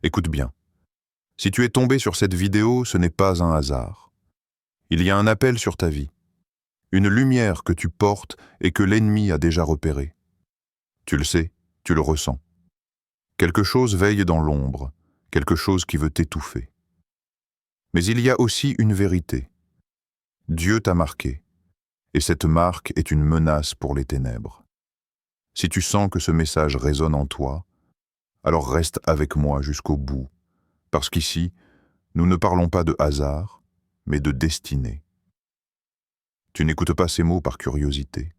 Écoute bien. Si tu es tombé sur cette vidéo, ce n'est pas un hasard. Il y a un appel sur ta vie. Une lumière que tu portes et que l'ennemi a déjà repérée. Tu le sais, tu le ressens. Quelque chose veille dans l'ombre, quelque chose qui veut t'étouffer. Mais il y a aussi une vérité. Dieu t'a marqué, et cette marque est une menace pour les ténèbres. Si tu sens que ce message résonne en toi, alors reste avec moi jusqu'au bout, parce qu'ici, nous ne parlons pas de hasard, mais de destinée. Tu n'écoutes pas ces mots par curiosité.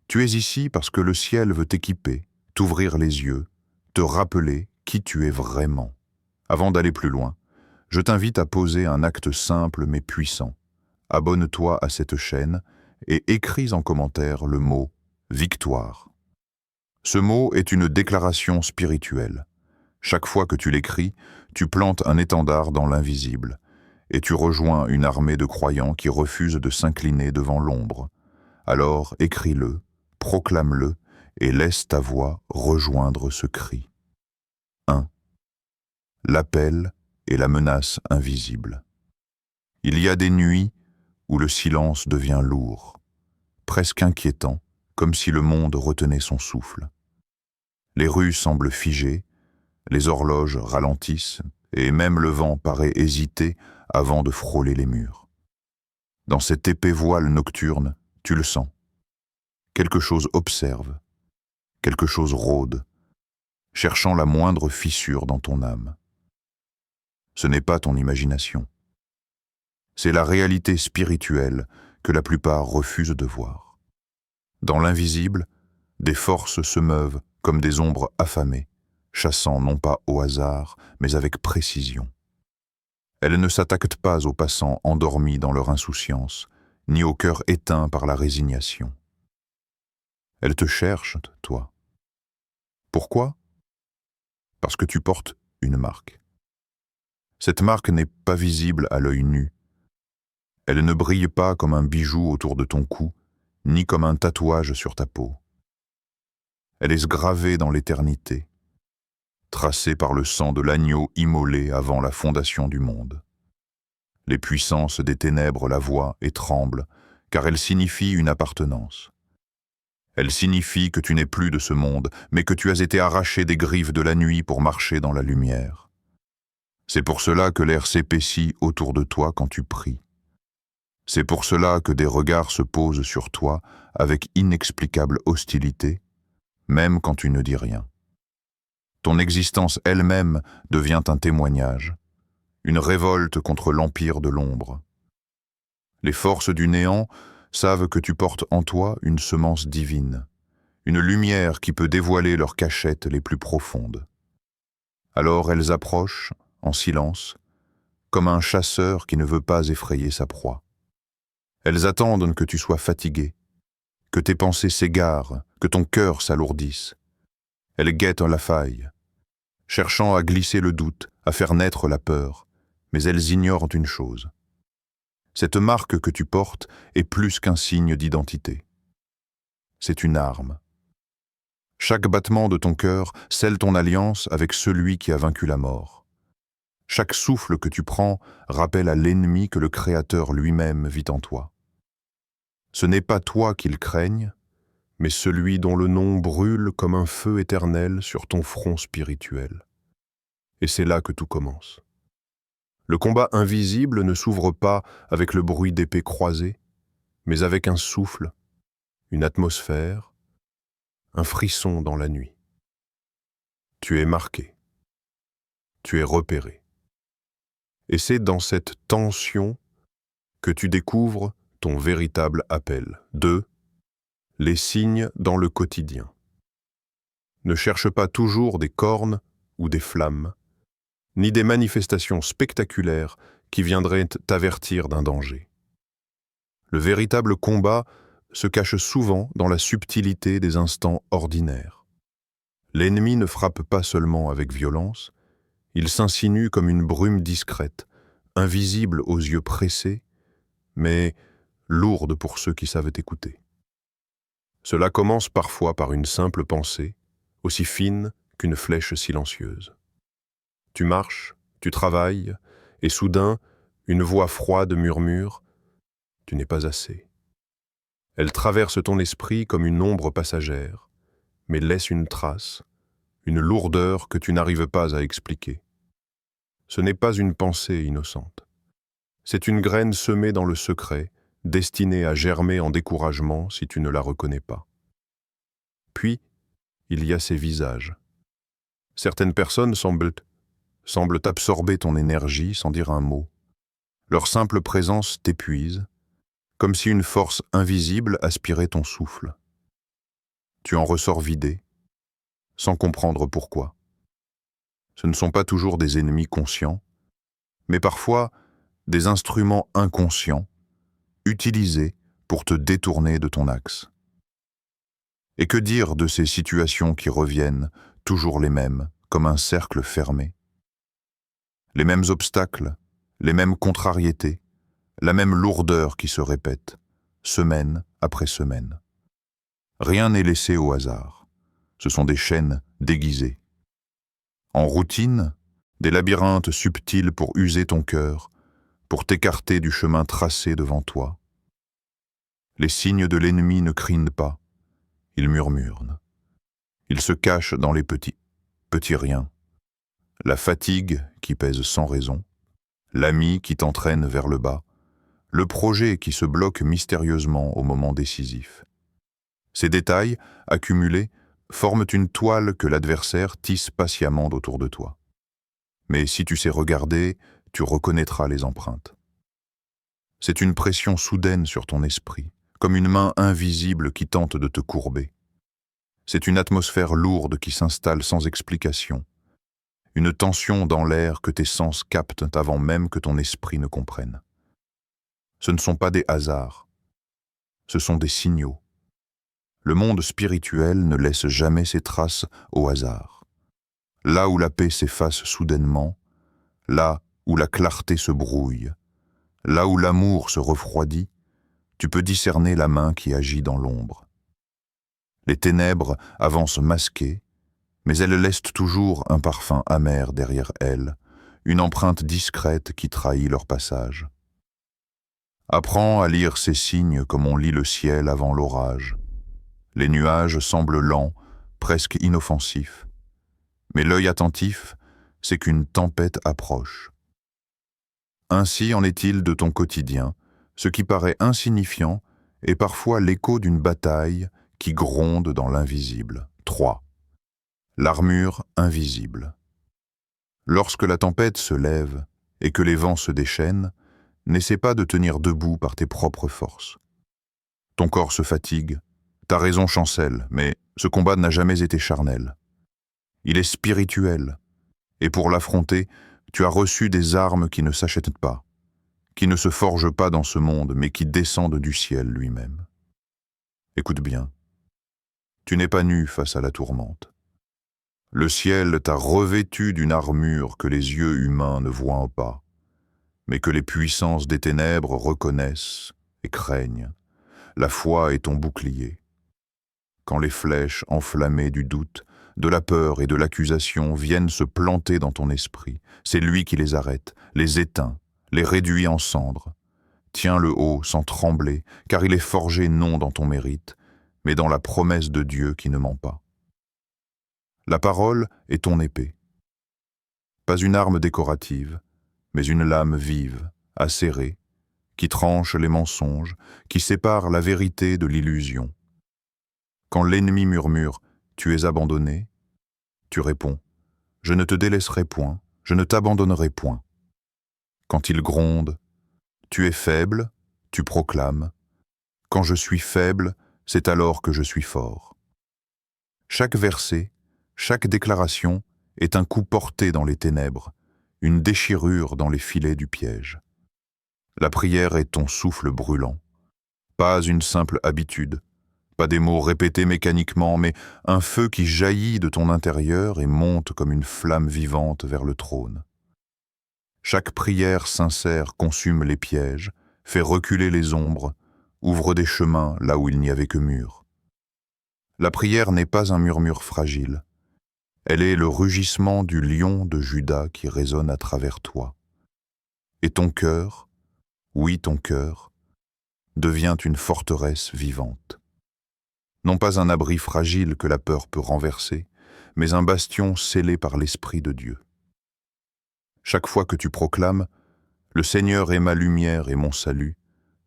Tu es ici parce que le ciel veut t'équiper, t'ouvrir les yeux, te rappeler qui tu es vraiment. Avant d'aller plus loin, je t'invite à poser un acte simple mais puissant. Abonne-toi à cette chaîne et écris en commentaire le mot « victoire ». Ce mot est une déclaration spirituelle. Chaque fois que tu l'écris, tu plantes un étendard dans l'invisible et tu rejoins une armée de croyants qui refusent de s'incliner devant l'ombre. Alors écris-le, proclame-le et laisse ta voix rejoindre ce cri. 1. L'appel et la menace invisible. Il y a des nuits où le silence devient lourd, presque inquiétant, comme si le monde retenait son souffle. Les rues semblent figées, les horloges ralentissent, et même le vent paraît hésiter avant de frôler les murs. Dans cet épais voile nocturne, tu le sens. Quelque chose observe, quelque chose rôde, cherchant la moindre fissure dans ton âme. Ce n'est pas ton imagination. C'est la réalité spirituelle que la plupart refusent de voir. Dans l'invisible, des forces se meuvent comme des ombres affamées, chassant non pas au hasard, mais avec précision. Elles ne s'attaquent pas aux passants endormis dans leur insouciance, ni au cœur éteint par la résignation. Elles te cherchent, toi. Pourquoi? Parce que tu portes une marque. Cette marque n'est pas visible à l'œil nu. Elle ne brille pas comme un bijou autour de ton cou, ni comme un tatouage sur ta peau. Elle est gravée dans l'éternité, tracée par le sang de l'agneau immolé avant la fondation du monde. Les puissances des ténèbres la voient et tremblent, car elle signifie une appartenance. Elle signifie que tu n'es plus de ce monde, mais que tu as été arraché des griffes de la nuit pour marcher dans la lumière. C'est pour cela que l'air s'épaissit autour de toi quand tu pries. C'est pour cela que des regards se posent sur toi avec inexplicable hostilité, même quand tu ne dis rien. Ton existence elle-même devient un témoignage, une révolte contre l'empire de l'ombre. Les forces du néant savent que tu portes en toi une semence divine, une lumière qui peut dévoiler leurs cachettes les plus profondes. Alors elles approchent, en silence, comme un chasseur qui ne veut pas effrayer sa proie. Elles attendent que tu sois fatigué, que tes pensées s'égarent, que ton cœur s'alourdisse. Elles guettent la faille, cherchant à glisser le doute, à faire naître la peur, mais elles ignorent une chose. Cette marque que tu portes est plus qu'un signe d'identité. C'est une arme. Chaque battement de ton cœur scelle ton alliance avec celui qui a vaincu la mort. Chaque souffle que tu prends rappelle à l'ennemi que le Créateur lui-même vit en toi. Ce n'est pas toi qu'ils craignent, mais celui dont le nom brûle comme un feu éternel sur ton front spirituel. Et c'est là que tout commence. Le combat invisible ne s'ouvre pas avec le bruit d'épées croisées, mais avec un souffle, une atmosphère, un frisson dans la nuit. Tu es marqué, tu es repéré. Et c'est dans cette tension que tu découvres ton véritable appel. 2. Les signes dans le quotidien. Ne cherche pas toujours des cornes ou des flammes, ni des manifestations spectaculaires qui viendraient t'avertir d'un danger. Le véritable combat se cache souvent dans la subtilité des instants ordinaires. L'ennemi ne frappe pas seulement avec violence, il s'insinue comme une brume discrète, invisible aux yeux pressés, mais lourde pour ceux qui savent écouter. Cela commence parfois par une simple pensée, aussi fine qu'une flèche silencieuse. Tu marches, tu travailles, et soudain, une voix froide murmure « Tu n'es pas assez ». Elle traverse ton esprit comme une ombre passagère, mais laisse une trace, une lourdeur que tu n'arrives pas à expliquer. Ce n'est pas une pensée innocente. C'est une graine semée dans le secret, destinée à germer en découragement si tu ne la reconnais pas. Puis, il y a ces visages. Certaines personnes semblent absorber ton énergie sans dire un mot. Leur simple présence t'épuise, comme si une force invisible aspirait ton souffle. Tu en ressors vidé, sans comprendre pourquoi. Ce ne sont pas toujours des ennemis conscients, mais parfois des instruments inconscients, utilisés pour te détourner de ton axe. Et que dire de ces situations qui reviennent, toujours les mêmes, comme un cercle fermé? Les mêmes obstacles, les mêmes contrariétés, la même lourdeur qui se répète, semaine après semaine. Rien n'est laissé au hasard. Ce sont des chaînes déguisées. En routine, des labyrinthes subtils pour user ton cœur, pour t'écarter du chemin tracé devant toi. Les signes de l'ennemi ne crinent pas, ils murmurent. Ils se cachent dans les petits riens. La fatigue qui pèse sans raison, l'ami qui t'entraîne vers le bas, le projet qui se bloque mystérieusement au moment décisif. Ces détails, accumulés, forment une toile que l'adversaire tisse patiemment autour de toi. Mais si tu sais regarder, tu reconnaîtras les empreintes. C'est une pression soudaine sur ton esprit, comme une main invisible qui tente de te courber. C'est une atmosphère lourde qui s'installe sans explication, une tension dans l'air que tes sens captent avant même que ton esprit ne comprenne. Ce ne sont pas des hasards, ce sont des signaux. Le monde spirituel ne laisse jamais ses traces au hasard. Là où la paix s'efface soudainement, là où la clarté se brouille, là où l'amour se refroidit, tu peux discerner la main qui agit dans l'ombre. Les ténèbres avancent masquées, mais elles laissent toujours un parfum amer derrière elles, une empreinte discrète qui trahit leur passage. Apprends à lire ces signes comme on lit le ciel avant l'orage. Les nuages semblent lents, presque inoffensifs, mais l'œil attentif, c'est qu'une tempête approche. Ainsi en est-il de ton quotidien, ce qui paraît insignifiant est parfois l'écho d'une bataille qui gronde dans l'invisible. 3. L'armure invisible. Lorsque la tempête se lève et que les vents se déchaînent, n'essaie pas de tenir debout par tes propres forces. Ton corps se fatigue, ta raison chancelle, mais ce combat n'a jamais été charnel. Il est spirituel, et pour l'affronter, tu as reçu des armes qui ne s'achètent pas, qui ne se forgent pas dans ce monde, mais qui descendent du ciel lui-même. Écoute bien, tu n'es pas nu face à la tourmente. Le ciel t'a revêtu d'une armure que les yeux humains ne voient pas, mais que les puissances des ténèbres reconnaissent et craignent. La foi est ton bouclier. Quand les flèches enflammées du doute, de la peur et de l'accusation viennent se planter dans ton esprit, c'est lui qui les arrête, les éteint, les réduit en cendres. Tiens-le haut sans trembler, car il est forgé non dans ton mérite, mais dans la promesse de Dieu qui ne ment pas. La parole est ton épée. Pas une arme décorative, mais une lame vive, acérée, qui tranche les mensonges, qui sépare la vérité de l'illusion. Quand l'ennemi murmure « Tu es abandonné », tu réponds « Je ne te délaisserai point, je ne t'abandonnerai point ». Quand il gronde « Tu es faible », tu proclames « Quand je suis faible, c'est alors que je suis fort ». Chaque verset, chaque déclaration est un coup porté dans les ténèbres, une déchirure dans les filets du piège. La prière est ton souffle brûlant, pas une simple habitude, pas des mots répétés mécaniquement, mais un feu qui jaillit de ton intérieur et monte comme une flamme vivante vers le trône. Chaque prière sincère consume les pièges, fait reculer les ombres, ouvre des chemins là où il n'y avait que murs. La prière n'est pas un murmure fragile, Elle est le rugissement du lion de Juda qui résonne à travers toi. Et ton cœur, oui ton cœur, devient une forteresse vivante. Non pas un abri fragile que la peur peut renverser, mais un bastion scellé par l'Esprit de Dieu. Chaque fois que tu proclames « Le Seigneur est ma lumière et mon salut »,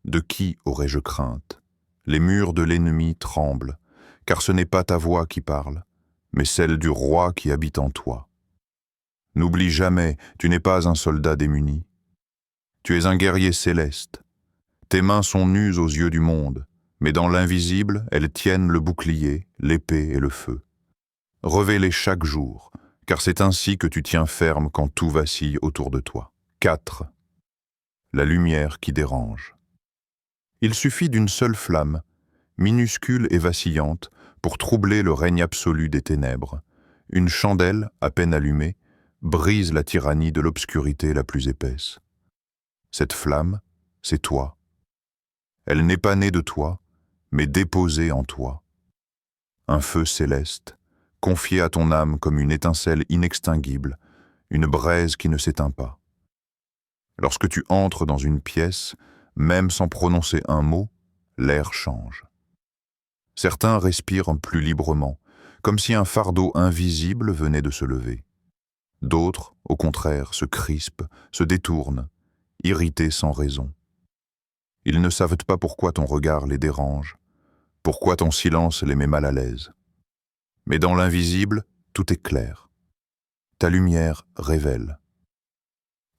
de qui aurais-je crainte? Les murs de l'ennemi tremblent, car ce n'est pas ta voix qui parle, mais celle du roi qui habite en toi. N'oublie jamais, tu n'es pas un soldat démuni. Tu es un guerrier céleste. Tes mains sont nues aux yeux du monde, mais dans l'invisible, elles tiennent le bouclier, l'épée et le feu. Revêt-les chaque jour, car c'est ainsi que tu tiens ferme quand tout vacille autour de toi. 4. La lumière qui dérange. Il suffit d'une seule flamme, minuscule et vacillante, pour troubler le règne absolu des ténèbres. Une chandelle, à peine allumée, brise la tyrannie de l'obscurité la plus épaisse. Cette flamme, c'est toi. Elle n'est pas née de toi, mais déposée en toi. Un feu céleste, confié à ton âme comme une étincelle inextinguible, une braise qui ne s'éteint pas. Lorsque tu entres dans une pièce, même sans prononcer un mot, l'air change. Certains respirent plus librement, comme si un fardeau invisible venait de se lever. D'autres, au contraire, se crispent, se détournent, irrités sans raison. Ils ne savent pas pourquoi ton regard les dérange, pourquoi ton silence les met mal à l'aise. Mais dans l'invisible, tout est clair. Ta lumière révèle.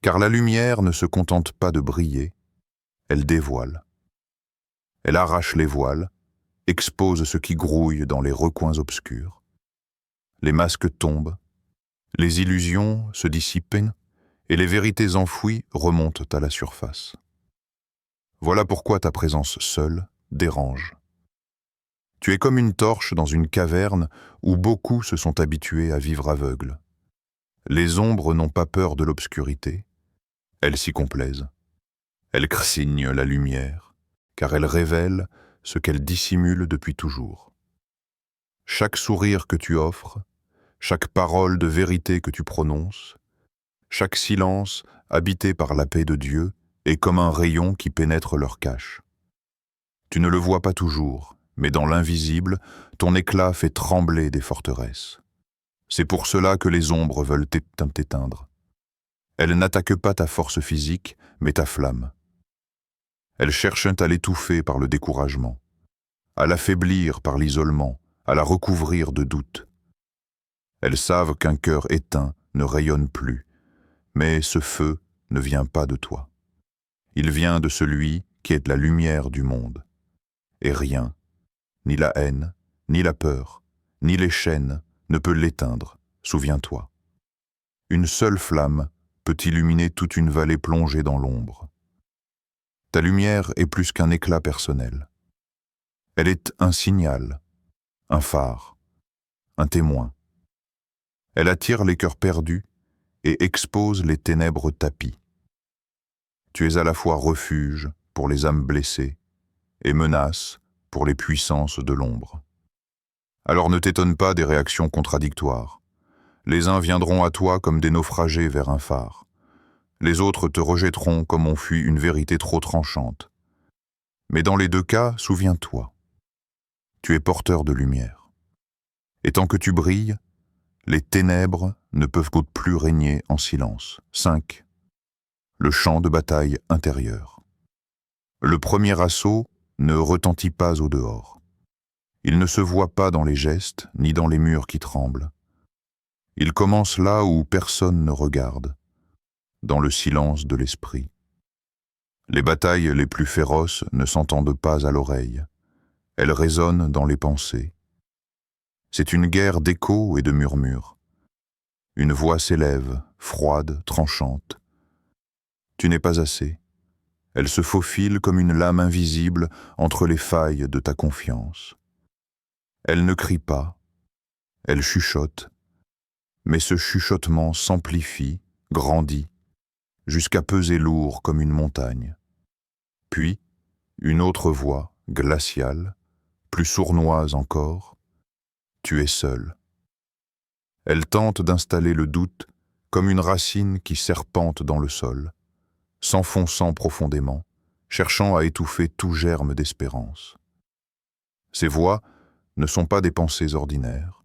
Car la lumière ne se contente pas de briller, elle dévoile. Elle arrache les voiles, expose ce qui grouille dans les recoins obscurs. Les masques tombent, les illusions se dissipent et les vérités enfouies remontent à la surface. Voilà pourquoi ta présence seule dérange. Tu es comme une torche dans une caverne où beaucoup se sont habitués à vivre aveugles. Les ombres n'ont pas peur de l'obscurité, elles s'y complaisent. Elles signent la lumière, car elles révèlent ce qu'elles dissimulent depuis toujours. Chaque sourire que tu offres, chaque parole de vérité que tu prononces, chaque silence habité par la paix de Dieu est comme un rayon qui pénètre leur cache. Tu ne le vois pas toujours, mais dans l'invisible, ton éclat fait trembler des forteresses. C'est pour cela que les ombres veulent t'éteindre. Elles n'attaquent pas ta force physique, mais ta flamme. Elles cherchent à l'étouffer par le découragement, à l'affaiblir par l'isolement, à la recouvrir de doutes. Elles savent qu'un cœur éteint ne rayonne plus, mais ce feu ne vient pas de toi. Il vient de celui qui est la lumière du monde. Et rien, ni la haine, ni la peur, ni les chaînes ne peut l'éteindre, souviens-toi. Une seule flamme peut illuminer toute une vallée plongée dans l'ombre. Ta lumière est plus qu'un éclat personnel. Elle est un signal, un phare, un témoin. Elle attire les cœurs perdus et expose les ténèbres tapies. Tu es à la fois refuge pour les âmes blessées et menace pour les puissances de l'ombre. Alors ne t'étonne pas des réactions contradictoires. Les uns viendront à toi comme des naufragés vers un phare. Les autres te rejetteront comme on fuit une vérité trop tranchante. Mais dans les deux cas, souviens-toi, tu es porteur de lumière. Et tant que tu brilles, les ténèbres ne peuvent plus régner en silence. 5. Le champ de bataille intérieur. Le premier assaut ne retentit pas au dehors. Il ne se voit pas dans les gestes ni dans les murs qui tremblent. Il commence là où personne ne regarde, dans le silence de l'esprit. Les batailles les plus féroces ne s'entendent pas à l'oreille. Elles résonnent dans les pensées. C'est une guerre d'échos et de murmures. Une voix s'élève, froide, tranchante. Tu n'es pas assez. Elle se faufile comme une lame invisible entre les failles de ta confiance. Elle ne crie pas, elle chuchote, mais ce chuchotement s'amplifie, grandit, jusqu'à peser lourd comme une montagne. Puis, une autre voix, glaciale, plus sournoise encore, tu es seul. Elle tente d'installer le doute comme une racine qui serpente dans le sol, s'enfonçant profondément, cherchant à étouffer tout germe d'espérance. Ces voix ne sont pas des pensées ordinaires.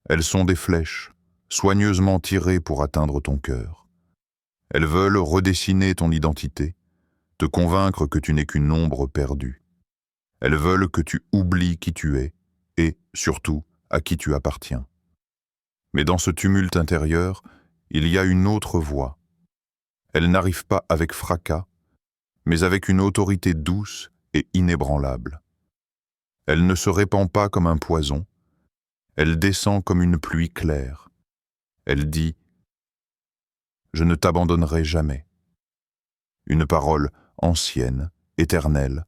Elles sont des flèches, soigneusement tirées pour atteindre ton cœur. Elles veulent redessiner ton identité, te convaincre que tu n'es qu'une ombre perdue. Elles veulent que tu oublies qui tu es et, surtout, à qui tu appartiens. Mais dans ce tumulte intérieur, il y a une autre voix. Elle n'arrive pas avec fracas, mais avec une autorité douce et inébranlable. Elle ne se répand pas comme un poison, elle descend comme une pluie claire. Elle dit « Je ne t'abandonnerai jamais ». Une parole ancienne, éternelle,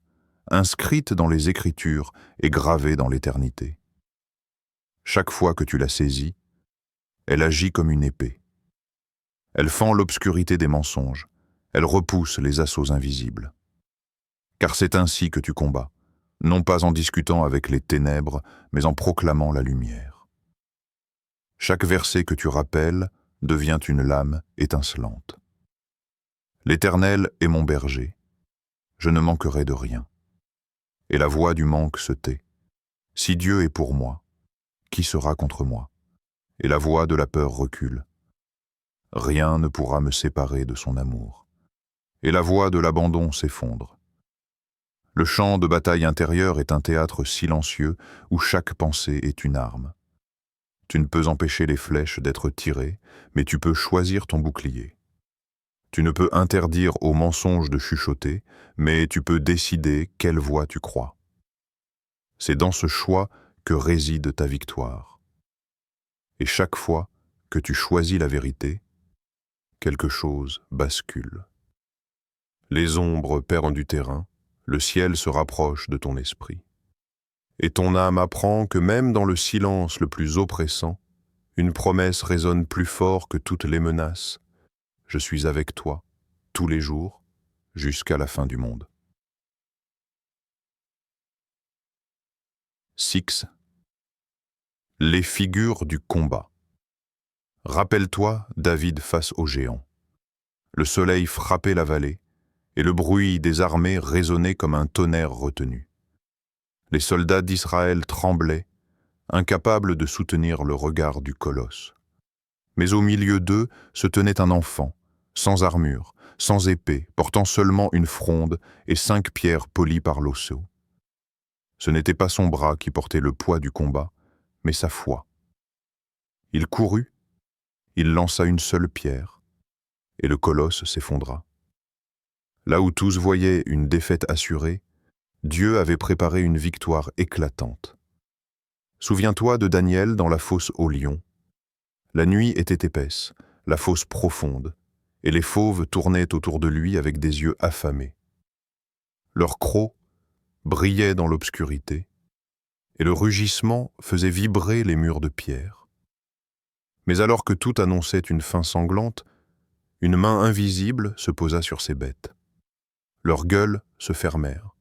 inscrite dans les Écritures et gravée dans l'éternité. Chaque fois que tu la saisis, elle agit comme une épée. Elle fend l'obscurité des mensonges, elle repousse les assauts invisibles. Car c'est ainsi que tu combats, non pas en discutant avec les ténèbres, mais en proclamant la lumière. Chaque verset que tu rappelles devient une lame étincelante. L'Éternel est mon berger, je ne manquerai de rien. Et la voix du manque se tait. Si Dieu est pour moi, qui sera contre moi? Et la voix de la peur recule. Rien ne pourra me séparer de son amour. Et la voix de l'abandon s'effondre. Le champ de bataille intérieur est un théâtre silencieux où chaque pensée est une arme. Tu ne peux empêcher les flèches d'être tirées, mais tu peux choisir ton bouclier. Tu ne peux interdire aux mensonges de chuchoter, mais tu peux décider quelle voix tu crois. C'est dans ce choix que réside ta victoire. Et chaque fois que tu choisis la vérité, quelque chose bascule. Les ombres perdent du terrain, le ciel se rapproche de ton esprit. Et ton âme apprend que même dans le silence le plus oppressant, une promesse résonne plus fort que toutes les menaces. Je suis avec toi, tous les jours, jusqu'à la fin du monde. 6. Les figures du combat. Rappelle-toi David face aux géants. Le soleil frappait la vallée, et le bruit des armées résonnait comme un tonnerre retenu. Les soldats d'Israël tremblaient, incapables de soutenir le regard du colosse. Mais au milieu d'eux se tenait un enfant, sans armure, sans épée, portant seulement une fronde et 5 pierres polies par l'osseau. Ce n'était pas son bras qui portait le poids du combat, mais sa foi. Il courut, il lança une seule pierre, et le colosse s'effondra. Là où tous voyaient une défaite assurée, Dieu avait préparé une victoire éclatante. Souviens-toi de Daniel dans la fosse aux lions. La nuit était épaisse, la fosse profonde, et les fauves tournaient autour de lui avec des yeux affamés. Leurs crocs brillaient dans l'obscurité, et le rugissement faisait vibrer les murs de pierre. Mais alors que tout annonçait une fin sanglante, une main invisible se posa sur ces bêtes. Leurs gueules se fermèrent,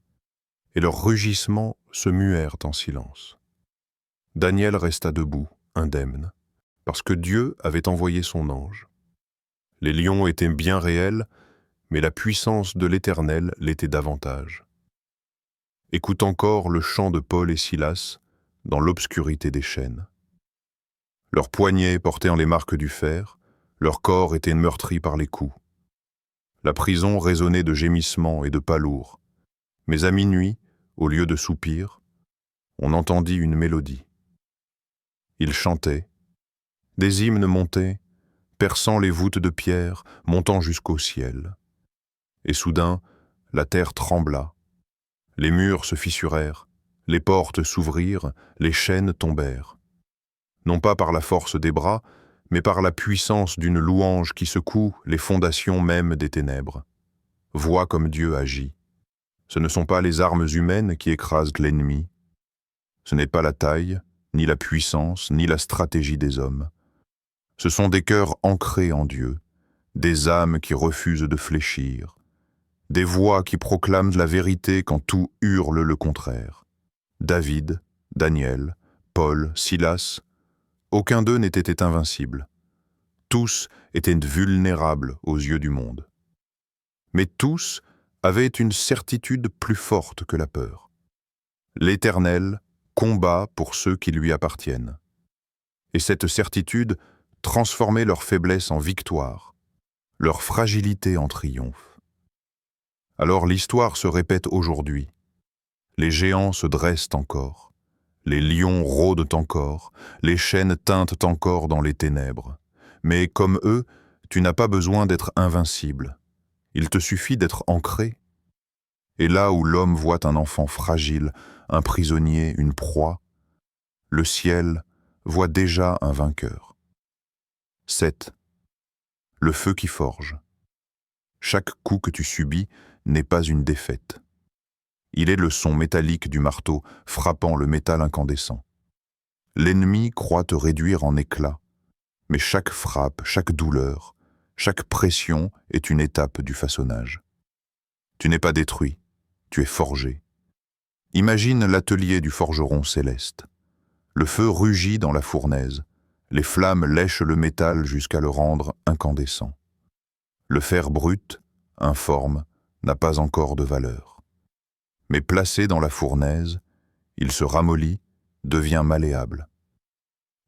et leurs rugissements se muèrent en silence. Daniel resta debout, indemne, parce que Dieu avait envoyé son ange. Les lions étaient bien réels, mais la puissance de l'Éternel l'était davantage. Écoute encore le chant de Paul et Silas dans l'obscurité des chaînes. Leurs poignets portaient en les marques du fer, leur corps était meurtri par les coups. La prison résonnait de gémissements et de pas lourds, mais à minuit, au lieu de soupirs, on entendit une mélodie. Ils chantaient, des hymnes montaient, perçant les voûtes de pierre, montant jusqu'au ciel. Et soudain, la terre trembla, les murs se fissurèrent, les portes s'ouvrirent, les chaînes tombèrent. Non pas par la force des bras, mais par la puissance d'une louange qui secoue les fondations mêmes des ténèbres. Vois comme Dieu agit. Ce ne sont pas les armes humaines qui écrasent l'ennemi. Ce n'est pas la taille, ni la puissance, ni la stratégie des hommes. Ce sont des cœurs ancrés en Dieu, des âmes qui refusent de fléchir, des voix qui proclament la vérité quand tout hurle le contraire. David, Daniel, Paul, Silas, Aucun d'eux n'était invincible. Tous étaient vulnérables aux yeux du monde. Mais tous avaient une certitude plus forte que la peur. L'Éternel combat pour ceux qui lui appartiennent. Et cette certitude transformait leur faiblesse en victoire, leur fragilité en triomphe. Alors l'histoire se répète aujourd'hui. Les géants se dressent encore, les lions rôdent encore, les chênes tintent encore dans les ténèbres. Mais comme eux, tu n'as pas besoin d'être invincible. Il te suffit d'être ancré. Et là où l'homme voit un enfant fragile, un prisonnier, une proie, le ciel voit déjà un vainqueur. 7. Le feu qui forge. Chaque coup que tu subis n'est pas une défaite. Il est le son métallique du marteau frappant le métal incandescent. L'ennemi croit te réduire en éclats, mais chaque frappe, chaque douleur, chaque pression est une étape du façonnage. Tu n'es pas détruit, tu es forgé. Imagine l'atelier du forgeron céleste. Le feu rugit dans la fournaise, les flammes lèchent le métal jusqu'à le rendre incandescent. Le fer brut, informe, n'a pas encore de valeur. Mais placé dans la fournaise, il se ramollit, devient malléable.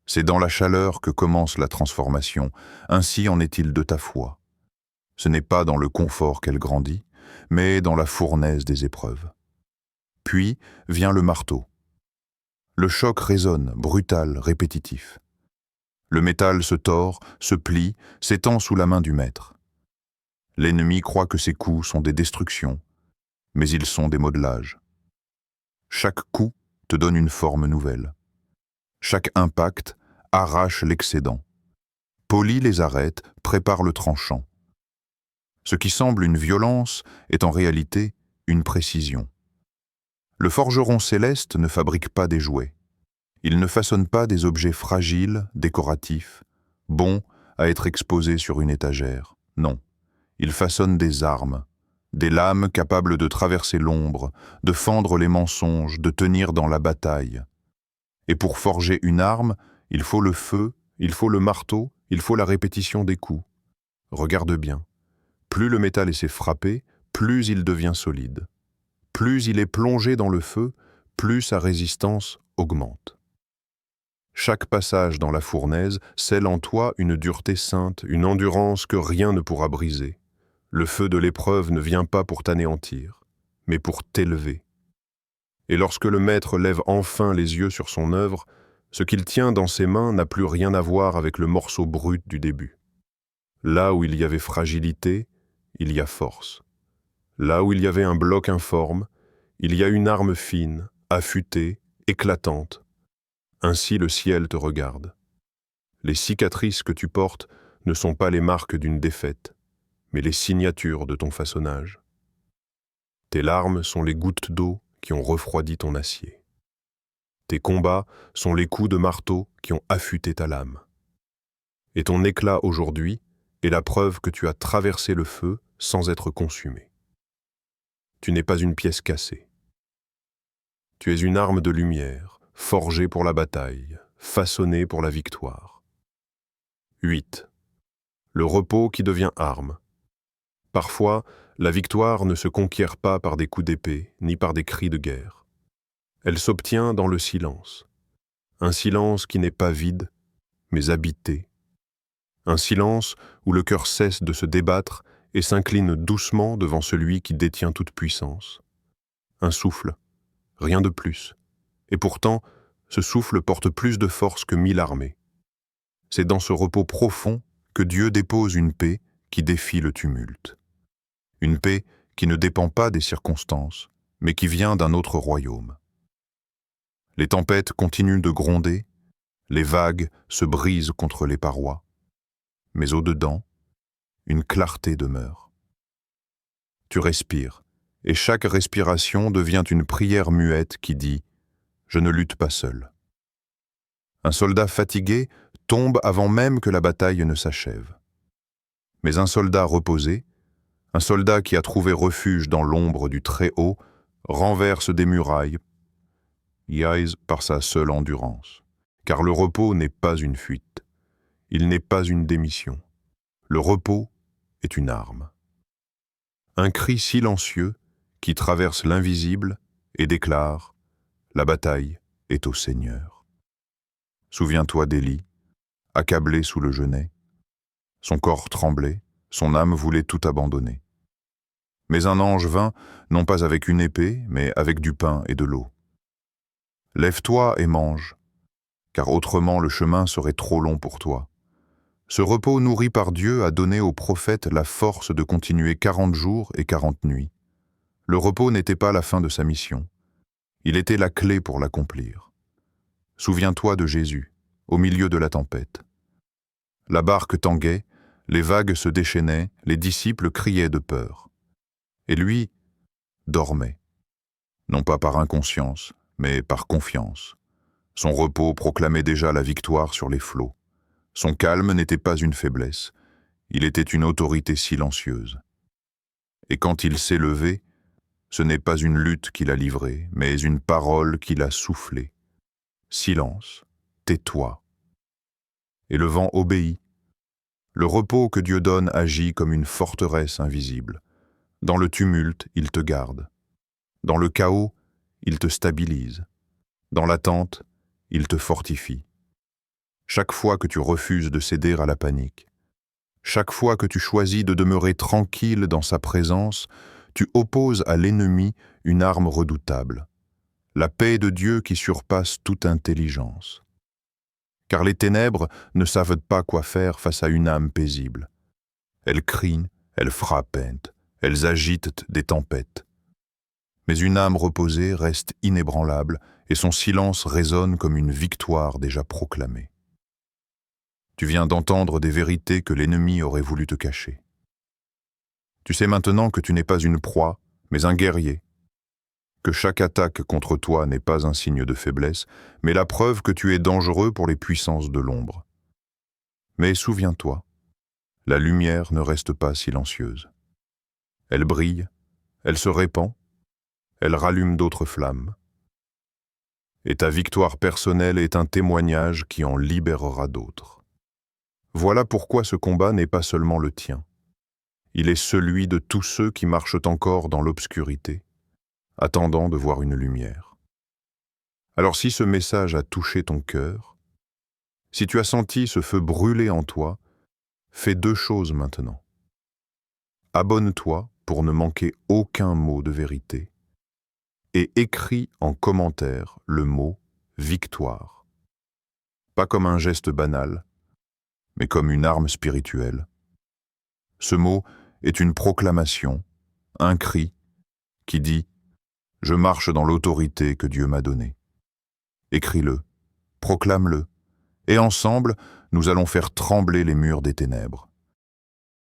C'est dans la chaleur que commence la transformation, ainsi en est-il de ta foi. Ce n'est pas dans le confort qu'elle grandit, mais dans la fournaise des épreuves. Puis vient le marteau. Le choc résonne, brutal, répétitif. Le métal se tord, se plie, s'étend sous la main du maître. L'ennemi croit que ses coups sont des destructions, mais ils sont des modelages. Chaque coup te donne une forme nouvelle. Chaque impact arrache l'excédent, polit les arêtes, prépare le tranchant. Ce qui semble une violence est en réalité une précision. Le forgeron céleste ne fabrique pas des jouets. Il ne façonne pas des objets fragiles, décoratifs, bons à être exposés sur une étagère. Non, il façonne des armes, des lames capables de traverser l'ombre, de fendre les mensonges, de tenir dans la bataille. Et pour forger une arme, il faut le feu, il faut le marteau, il faut la répétition des coups. Regarde bien. Plus le métal essaie frapper, plus il devient solide. Plus il est plongé dans le feu, plus sa résistance augmente. Chaque passage dans la fournaise scelle en toi une dureté sainte, une endurance que rien ne pourra briser. Le feu de l'épreuve ne vient pas pour t'anéantir, mais pour t'élever. Et lorsque le maître lève enfin les yeux sur son œuvre, ce qu'il tient dans ses mains n'a plus rien à voir avec le morceau brut du début. Là où il y avait fragilité, il y a force. Là où il y avait un bloc informe, il y a une arme fine, affûtée, éclatante. Ainsi le ciel te regarde. Les cicatrices que tu portes ne sont pas les marques d'une défaite, mais les signatures de ton façonnage. Tes larmes sont les gouttes d'eau qui ont refroidi ton acier. Tes combats sont les coups de marteau qui ont affûté ta lame. Et ton éclat aujourd'hui est la preuve que tu as traversé le feu sans être consumé. Tu n'es pas une pièce cassée. Tu es une arme de lumière, forgée pour la bataille, façonnée pour la victoire. 8. Le repos qui devient arme. Parfois, la victoire ne se conquiert pas par des coups d'épée, ni par des cris de guerre. Elle s'obtient dans le silence. Un silence qui n'est pas vide, mais habité. Un silence où le cœur cesse de se débattre et s'incline doucement devant celui qui détient toute puissance. Un souffle, rien de plus. Et pourtant, ce souffle porte plus de force que 1000 armées. C'est dans ce repos profond que Dieu dépose une paix qui défie le tumulte. Une paix qui ne dépend pas des circonstances, mais qui vient d'un autre royaume. Les tempêtes continuent de gronder, les vagues se brisent contre les parois, mais au-dedans, une clarté demeure. Tu respires, et chaque respiration devient une prière muette qui dit « Je ne lutte pas seul ». Un soldat fatigué tombe avant même que la bataille ne s'achève. Mais un soldat reposé, un soldat qui a trouvé refuge dans l'ombre du Très-Haut, renverse des murailles, par sa seule endurance. car le repos n'est pas une fuite, il n'est pas une démission. Le repos est une arme. Un cri silencieux qui traverse l'invisible et déclare « La bataille est au Seigneur ». Souviens-toi d'Élie, accablé sous le genêt. Son corps tremblait, son âme voulait tout abandonner. Mais un ange vint, non pas avec une épée, mais avec du pain et de l'eau. « Lève-toi et mange, car autrement le chemin serait trop long pour toi. » Ce repos nourri par Dieu a donné au prophète la force de continuer 40 jours et 40 nuits. Le repos n'était pas la fin de sa mission. Il était la clé pour l'accomplir. Souviens-toi de Jésus, au milieu de la tempête. La barque tanguait, les vagues se déchaînaient, les disciples criaient de peur. Et lui dormait, non pas par inconscience, mais par confiance. Son repos proclamait déjà la victoire sur les flots. Son calme n'était pas une faiblesse, il était une autorité silencieuse. Et quand il s'est levé, ce n'est pas une lutte qu'il a livrée, mais une parole qu'il a soufflée. Silence, tais-toi. Et le vent obéit. Le repos que Dieu donne agit comme une forteresse invisible. Dans le tumulte, il te garde. Dans le chaos, il te stabilise. Dans l'attente, il te fortifie. Chaque fois que tu refuses de céder à la panique, chaque fois que tu choisis de demeurer tranquille dans sa présence, tu opposes à l'ennemi une arme redoutable, la paix de Dieu qui surpasse toute intelligence. Car les ténèbres ne savent pas quoi faire face à une âme paisible. Elles crient, elles frappent, elles agitent des tempêtes. Mais une âme reposée reste inébranlable et son silence résonne comme une victoire déjà proclamée. Tu viens d'entendre des vérités que l'ennemi aurait voulu te cacher. Tu sais maintenant que tu n'es pas une proie, mais un guerrier, que chaque attaque contre toi n'est pas un signe de faiblesse, mais la preuve que tu es dangereux pour les puissances de l'ombre. Mais souviens-toi, la lumière ne reste pas silencieuse. Elle brille, elle se répand, elle rallume d'autres flammes. Et ta victoire personnelle est un témoignage qui en libérera d'autres. Voilà pourquoi ce combat n'est pas seulement le tien. Il est celui de tous ceux qui marchent encore dans l'obscurité, attendant de voir une lumière. Alors si ce message a touché ton cœur, si tu as senti ce feu brûler en toi, fais 2 choses maintenant. Abonne-toi pour ne manquer aucun mot de vérité et écris en commentaire le mot « victoire ». Pas comme un geste banal, mais comme une arme spirituelle. Ce mot est une proclamation, un cri qui dit « Je marche dans l'autorité que Dieu m'a donnée ». Écris-le, proclame-le, et ensemble, nous allons faire trembler les murs des ténèbres.